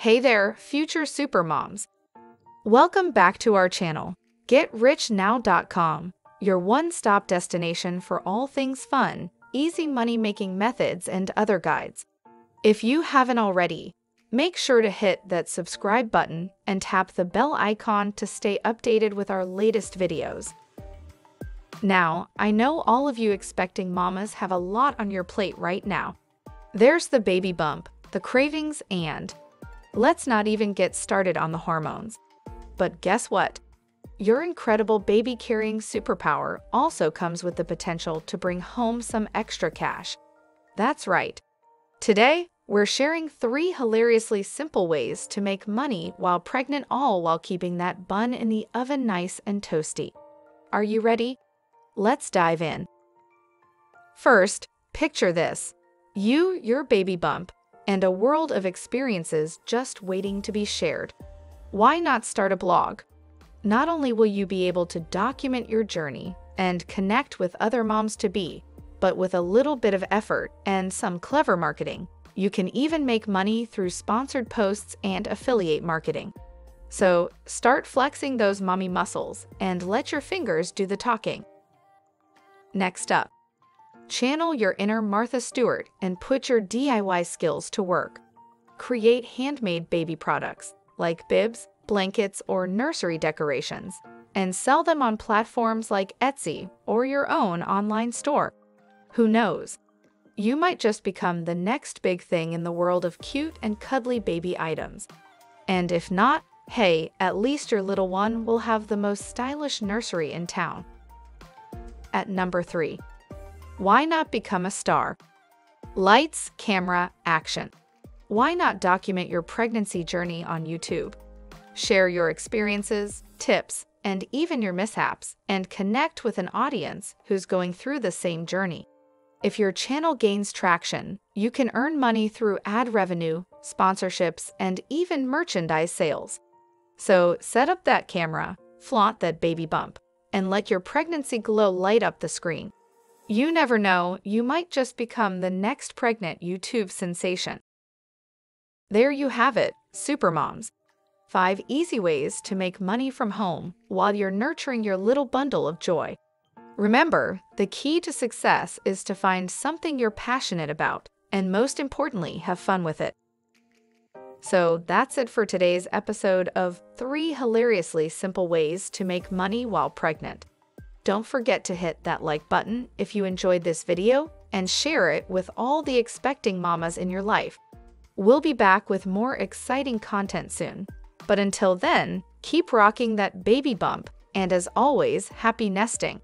Hey there, future supermoms. Welcome back to our channel, GetRichNow.com, your one-stop destination for all things fun, easy money-making methods, and other guides. If you haven't already, make sure to hit that subscribe button and tap the bell icon to stay updated with our latest videos. Now, I know all of you expecting mamas have a lot on your plate right now. There's the baby bump, the cravings, and let's not even get started on the hormones. But guess what? Your incredible baby-carrying superpower also comes with the potential to bring home some extra cash. That's right. Today, we're sharing 3 hilariously simple ways to make money while pregnant, all while keeping that bun in the oven nice and toasty. Are you ready? Let's dive in. First, picture this. You, your baby bump, and a world of experiences just waiting to be shared. Why not start a blog? Not only will you be able to document your journey and connect with other moms-to-be, but with a little bit of effort and some clever marketing, you can even make money through sponsored posts and affiliate marketing. So, start flexing those mommy muscles and let your fingers do the talking. Next up, channel your inner Martha Stewart and put your DIY skills to work. Create handmade baby products like bibs, blankets, or nursery decorations, and sell them on platforms like Etsy or your own online store. Who knows? You might just become the next big thing in the world of cute and cuddly baby items. And if not, hey, at least your little one will have the most stylish nursery in town. At number 3. Why not become a star? Lights, camera, action. Why not document your pregnancy journey on YouTube? Share your experiences, tips, and even your mishaps, and connect with an audience who's going through the same journey. If your channel gains traction, you can earn money through ad revenue, sponsorships, and even merchandise sales. So set up that camera, flaunt that baby bump, and let your pregnancy glow light up the screen. You never know, you might just become the next pregnant YouTube sensation. There you have it, supermoms. 5 easy ways to make money from home while you're nurturing your little bundle of joy. Remember, the key to success is to find something you're passionate about, and most importantly, have fun with it. So that's it for today's episode of 3 hilariously simple ways to make money while pregnant. Don't forget to hit that like button if you enjoyed this video and share it with all the expecting mamas in your life. We'll be back with more exciting content soon. But until then, keep rocking that baby bump, and as always, happy nesting!